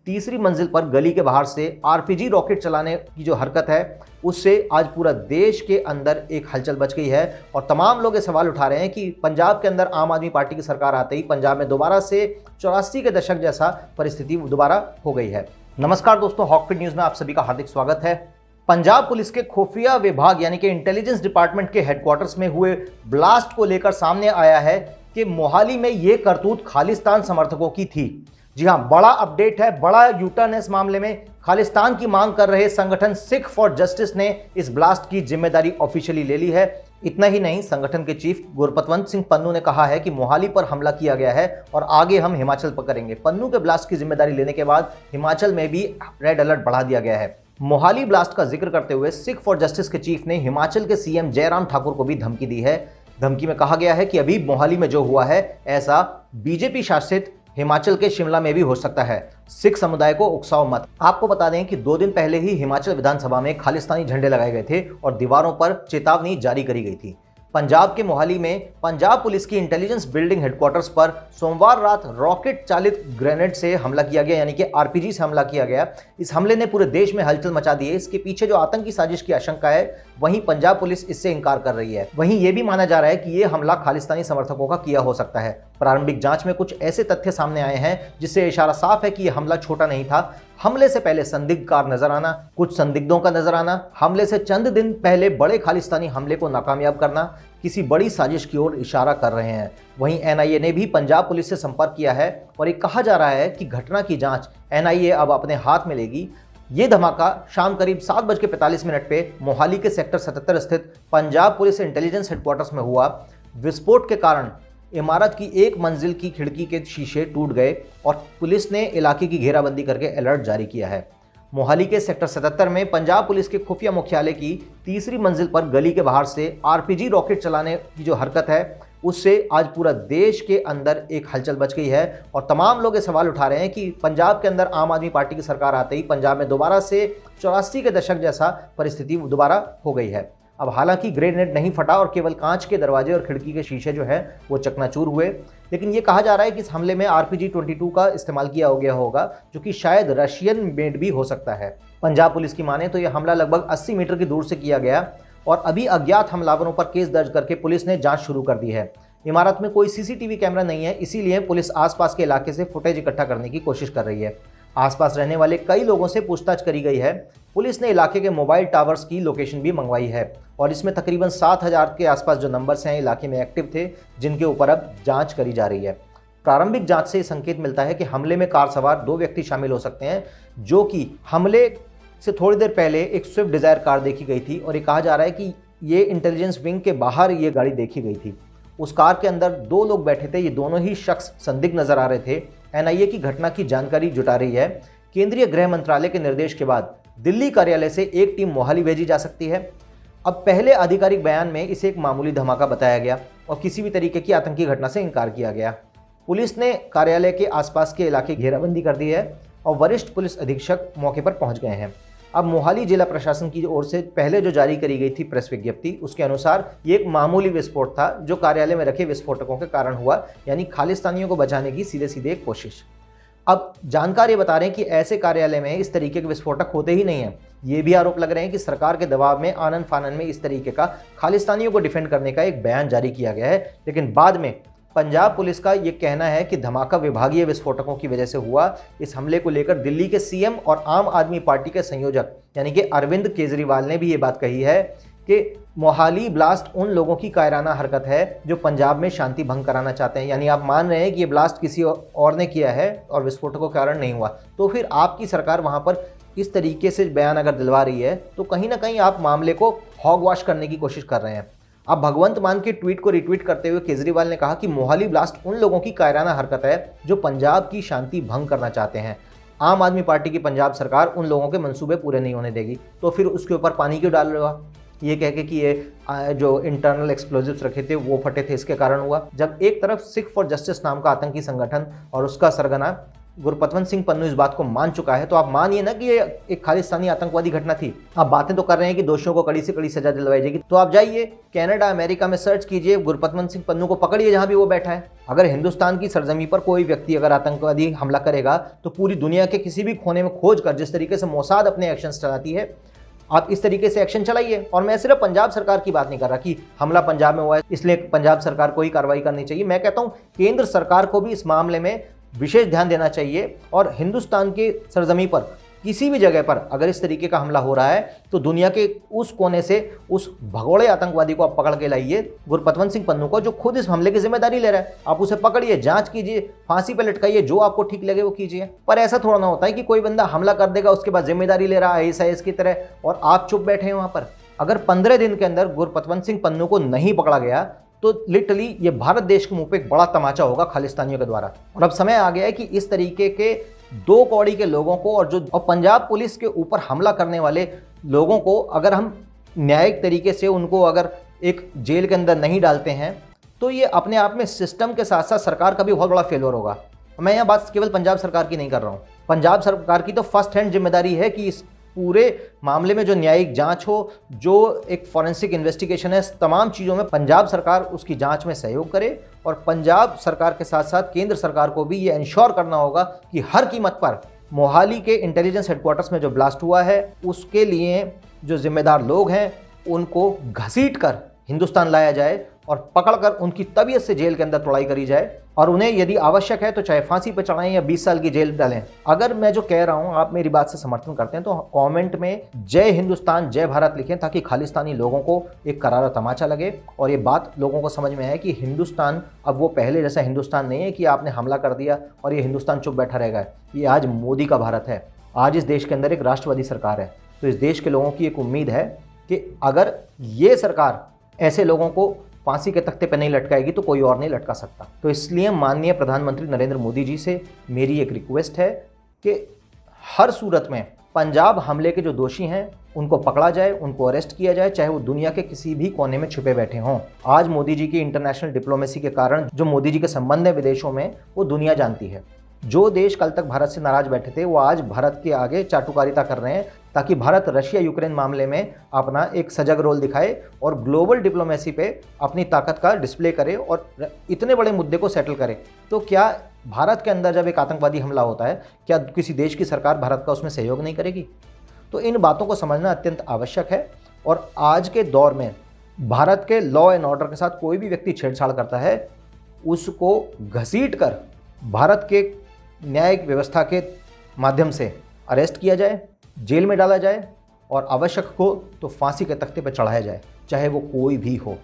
तीसरी मंजिल पर गली के बाहर से आरपीजी रॉकेट चलाने की जो हरकत है उससे आज पूरा देश के अंदर एक हलचल मच गई है। और तमाम लोग ये सवाल उठा रहे हैं कि पंजाब के अंदर आम आदमी पार्टी की सरकार आते ही पंजाब में दोबारा से 84 के दशक जैसा परिस्थिति दोबारा हो गई है। नमस्कार दोस्तों, हॉकफिट न्यूज में आप सभी का हार्दिक स्वागत है। पंजाब पुलिस के खुफिया विभाग यानी कि इंटेलिजेंस डिपार्टमेंट के हेडक्वार्टर्स में हुए ब्लास्ट को लेकर सामने आया है कि मोहाली में यह करतूत खालिस्तान समर्थकों की थी। जी हां, बड़ा अपडेट है, बड़ा यूटर्न है इस मामले में। खालिस्तान की मांग कर रहे संगठन सिख फॉर जस्टिस ने इस ब्लास्ट की जिम्मेदारी ऑफिशियली ले ली है। इतना ही नहीं, संगठन के चीफ गुरपतवंत सिंह पन्नू ने कहा है कि मोहाली पर हमला किया गया है और आगे हम हिमाचल पकड़ेंगे। पन्नू के ब्लास्ट की जिम्मेदारी लेने के बाद हिमाचल में भी रेड अलर्ट बढ़ा दिया गया है। मोहाली ब्लास्ट का जिक्र करते हुए सिख फॉर जस्टिस के चीफ ने हिमाचल के सीएम जयराम ठाकुर को भी धमकी दी है। धमकी में कहा गया है कि अभी मोहाली में जो हुआ है ऐसा बीजेपी शासित हिमाचल के शिमला में भी हो सकता है। सिख समुदाय को उकसाओ मत। आपको बता दें कि 2 दिन पहले ही हिमाचल विधानसभा में खालिस्तानी झंडे लगाए गए थे और दीवारों पर चेतावनी जारी करी गई थी। पंजाब के मोहाली में पंजाब पुलिस की इंटेलिजेंस बिल्डिंग हेडक्वार्टर्स पर सोमवार रात रॉकेट चालित ग्रेनेड से हमला किया गया, यानी कि आरपीजी से हमला किया गया। इस हमले ने पूरे देश में हलचल मचा दी है। इसके पीछे जो आतंकी साजिश की आशंका है, वहीं पंजाब पुलिस इससे इनकार कर रही है। वहीं यह भी माना जा रहा है कि यह हमला खालिस्तानी समर्थकों का किया हो सकता है। प्रारंभिक जांच में कुछ ऐसे तथ्य सामने आए हैं जिससे इशारा साफ है कि यह हमला छोटा नहीं था। हमले से पहले संदिग्ध कार नजर आना, कुछ संदिग्धों का नजर आना, हमले से चंद दिन पहले बड़े खालिस्तानी हमले को नाकामयाब करना किसी बड़ी साजिश की ओर इशारा कर रहे हैं। वहीं एनआईए ने भी पंजाब पुलिस से संपर्क किया है और ये कहा जा रहा है कि घटना की जांच एनआईए अब अपने हाथ में लेगी। ये धमाका शाम करीब 7:45 पे मोहाली के सेक्टर 77 स्थित पंजाब पुलिस इंटेलिजेंस हेडक्वार्टर्स में हुआ। विस्फोट के कारण इमारत की 1 मंजिल की खिड़की के शीशे टूट गए और पुलिस ने इलाके की घेराबंदी करके अलर्ट जारी किया है। मोहाली के सेक्टर 77 में पंजाब पुलिस के खुफिया मुख्यालय की तीसरी मंजिल पर गली के बाहर से आरपीजी रॉकेट चलाने की जो हरकत है उससे आज पूरा देश के अंदर एक हलचल मच गई है। और तमाम लोग ये सवाल उठा रहे हैं कि पंजाब के अंदर आम आदमी पार्टी की सरकार आते ही पंजाब में दोबारा से 84 के दशक जैसा परिस्थिति दोबारा हो गई है। अब हालांकि ग्रेनेड नहीं फटा और केवल कांच के दरवाजे और खिड़की के शीशे जो है वो चकनाचूर हुए, लेकिन ये कहा जा रहा है कि इस हमले में आरपीजी 22 का इस्तेमाल किया हो गया होगा, जो कि शायद रशियन मेड भी हो सकता है। पंजाब पुलिस की माने तो यह हमला लगभग 80 मीटर की दूर से किया गया और अभी अज्ञात हमलावरों पर केस दर्ज करके पुलिस ने जांच शुरू कर दी है। इमारत में कोई सीसीटीवी कैमरा नहीं है, इसीलिए पुलिस आसपास के इलाके से फुटेज इकट्ठा करने की कोशिश कर रही है। आसपास रहने वाले कई लोगों से पूछताछ करी गई है। पुलिस ने इलाके के मोबाइल टावर्स की लोकेशन भी मंगवाई है और इसमें तकरीबन 7000 के आसपास जो नंबर्स हैं इलाके में एक्टिव थे, जिनके ऊपर अब जांच करी जा रही है। प्रारंभिक जांच से संकेत मिलता है कि हमले में कार सवार 2 व्यक्ति शामिल हो सकते हैं, जो कि हमले से थोड़ी देर पहले एक स्विफ्ट डिजायर कार देखी गई थी और ये कहा जा रहा है कि ये इंटेलिजेंस विंग के बाहर ये गाड़ी देखी गई थी। उस कार के अंदर 2 लोग बैठे थे, ये दोनों ही शख्स संदिग्ध नजर आ रहे थे। एनआईए की घटना की जानकारी जुटा रही है। केंद्रीय गृह मंत्रालय के निर्देश के बाद दिल्ली कार्यालय से एक टीम मोहाली भेजी जा सकती है। अब पहले आधिकारिक बयान में इसे एक मामूली धमाका बताया गया और किसी भी तरीके की आतंकी घटना से इनकार किया गया। पुलिस ने कार्यालय के आसपास के इलाके घेराबंदी कर दी है और वरिष्ठ पुलिस अधीक्षक मौके पर पहुंच गए हैं। अब मोहाली जिला प्रशासन की ओर से पहले जो जारी करी गई थी प्रेस विज्ञप्ति, उसके अनुसार ये एक मामूली विस्फोट था जो कार्यालय में रखे विस्फोटकों के कारण हुआ, यानी खालिस्तानियों को बचाने की सीधे सीधे एक कोशिश। अब जानकार ये बता रहे हैं कि ऐसे कार्यालय में इस तरीके के विस्फोटक होते ही नहीं है। ये भी आरोप लग रहे हैं कि सरकार के दबाव में आनन फानन में इस तरीके का खालिस्तानियों को डिफेंड करने का एक बयान जारी किया गया है, लेकिन बाद में पंजाब पुलिस का ये कहना है कि धमाका विभागीय विस्फोटकों की वजह से हुआ। इस हमले को लेकर दिल्ली के सीएम और आम आदमी पार्टी के संयोजक यानी कि अरविंद केजरीवाल ने भी ये बात कही है कि मोहाली ब्लास्ट उन लोगों की कायराना हरकत है जो पंजाब में शांति भंग कराना चाहते हैं। यानी आप मान रहे हैं कि ये ब्लास्ट किसी और ने किया है और विस्फोटकों के कारण नहीं हुआ, तो फिर आपकी सरकार वहां पर इस तरीके से बयान अगर दिलवा रही है तो कहीं ना कहीं आप मामले को हॉग वॉश करने की कोशिश कर रहे हैं। अब भगवंत मान के ट्वीट को रिट्वीट करते हुए केजरीवाल ने कहा कि मोहाली ब्लास्ट उन लोगों की कायराना हरकत है जो पंजाब की शांति भंग करना चाहते हैं। आम आदमी पार्टी की पंजाब सरकार उन लोगों के मंसूबे पूरे नहीं होने देगी, तो फिर उसके ऊपर पानी क्यों डाल रहे हो? ये कह के कि ये जो इंटरनल एक्सप्लोजिव्स रखे थे वो फटे थे, इसके कारण हुआ। जब एक तरफ सिख फॉर जस्टिस नाम का आतंकी संगठन और उसका सरगना गुरपतवंत सिंह पन्नू इस बात को मान चुका है, तो आप मानिए ना कि ये एक खालिस्तानी आतंकवादी घटना थी। आप बातें तो कर रहे हैं कि दोषियों को कड़ी से कड़ी सजा दिलवाई जाएगी, तो आप जाइए कनाडा, अमेरिका में सर्च कीजिए, गुरपतवंत सिंह पन्नू को पकड़िए जहां भी वो बैठा है। अगर हिंदुस्तान की सरजमी पर कोई व्यक्ति अगर आतंकवादी हमला करेगा तो पूरी दुनिया के किसी भी कोने में खोज कर, जिस तरीके से मोसाद अपने एक्शन चलाती है, आप इस तरीके से एक्शन चलाइए। और मैं सिर्फ पंजाब सरकार की बात नहीं कर रहा कि हमला पंजाब में हुआ है इसलिए पंजाब सरकार को ही कार्रवाई करनी चाहिए। मैं कहता हूं केंद्र सरकार को भी इस मामले में विशेष ध्यान देना चाहिए और हिंदुस्तान के सरजमी पर किसी भी जगह पर अगर इस तरीके का हमला हो रहा है तो दुनिया के उस कोने से उस भगोड़े आतंकवादी को आप पकड़ के लाइए, गुरपतवंत सिंह पन्नू को, जो खुद इस हमले की जिम्मेदारी ले रहा है। आप उसे पकड़िए, जांच कीजिए, फांसी पे लटकाइए, जो आपको ठीक लगे वो कीजिए। पर ऐसा थोड़ा ना होता है कि कोई बंदा हमला कर देगा उसके बाद जिम्मेदारी ले रहा है ISIS की तरह और आप चुप बैठे हैं वहां पर। अगर 15 दिन के अंदर गुरपतवंत सिंह पन्नू को नहीं पकड़ा गया तो लिटरली ये भारत देश के मुंह पे एक बड़ा तमाचा होगा खालिस्तानियों के द्वारा। और अब समय आ गया है कि इस तरीके के दो कौड़ी के लोगों को और पंजाब पुलिस के ऊपर हमला करने वाले लोगों को अगर हम न्यायिक तरीके से उनको अगर एक जेल के अंदर नहीं डालते हैं तो ये अपने आप में सिस्टम के साथ साथ सरकार का भी बहुत बड़ा फेलियर होगा। मैं यहाँ बात केवल पंजाब सरकार की नहीं कर रहा हूँ, पंजाब सरकार की तो फर्स्ट हैंड जिम्मेदारी है कि इस पूरे मामले में जो न्यायिक जांच हो, जो एक फॉरेंसिक इन्वेस्टिगेशन है, तमाम चीज़ों में पंजाब सरकार उसकी जांच में सहयोग करे। और पंजाब सरकार के साथ साथ केंद्र सरकार को भी ये इंश्योर करना होगा कि हर कीमत पर मोहाली के इंटेलिजेंस हेडक्वार्टर्स में जो ब्लास्ट हुआ है उसके लिए जो जिम्मेदार लोग हैं उनको घसीट कर हिंदुस्तान लाया जाए और पकड़कर उनकी तबीयत से जेल के अंदर तोड़ाई करी जाए और उन्हें यदि आवश्यक है तो चाहे फांसी पर चढ़ाएं या 20 साल की जेल डालें। अगर मैं जो कह रहा हूं आप मेरी बात से समर्थन करते हैं तो कमेंट में जय हिंदुस्तान जय भारत लिखें ताकि खालिस्तानी लोगों को एक करारा तमाचा लगे और ये बात लोगों को समझ में आए कि हिंदुस्तान अब वो पहले जैसा हिंदुस्तान नहीं है कि आपने हमला कर दिया और ये हिंदुस्तान चुप बैठा रहेगा। ये आज मोदी का भारत है, आज इस देश के अंदर एक राष्ट्रवादी सरकार है। तो इस देश के लोगों की एक उम्मीद है कि अगर ये सरकार ऐसे लोगों को फांसी के तख्ते पर नहीं लटकाएगी तो कोई और नहीं लटका सकता। तो इसलिए माननीय प्रधानमंत्री नरेंद्र मोदी जी से मेरी एक रिक्वेस्ट है कि हर सूरत में पंजाब हमले के जो दोषी हैं उनको पकड़ा जाए, उनको अरेस्ट किया जाए, चाहे वो दुनिया के किसी भी कोने में छुपे बैठे हों। आज मोदी जी की इंटरनेशनल डिप्लोमेसी के कारण जो मोदी जी के संबंध है विदेशों में वो दुनिया जानती है। जो देश कल तक भारत से नाराज बैठे थे वो आज भारत के आगे चाटुकारिता कर रहे हैं ताकि भारत रशिया यूक्रेन मामले में अपना एक सजग रोल दिखाए और ग्लोबल डिप्लोमेसी पे अपनी ताकत का डिस्प्ले करे और इतने बड़े मुद्दे को सेटल करे। तो क्या भारत के अंदर जब एक आतंकवादी हमला होता है क्या किसी देश की सरकार भारत का उसमें सहयोग नहीं करेगी? तो इन बातों को समझना अत्यंत आवश्यक है। और आज के दौर में भारत के लॉ एंड ऑर्डर के साथ कोई भी व्यक्ति छेड़छाड़ करता है उसको घसीट कर भारत के न्यायिक व्यवस्था के माध्यम से अरेस्ट किया जाए, जेल में डाला जाए और आवश्यक हो तो फांसी के तख्ते पर चढ़ाया जाए, चाहे वो कोई भी हो।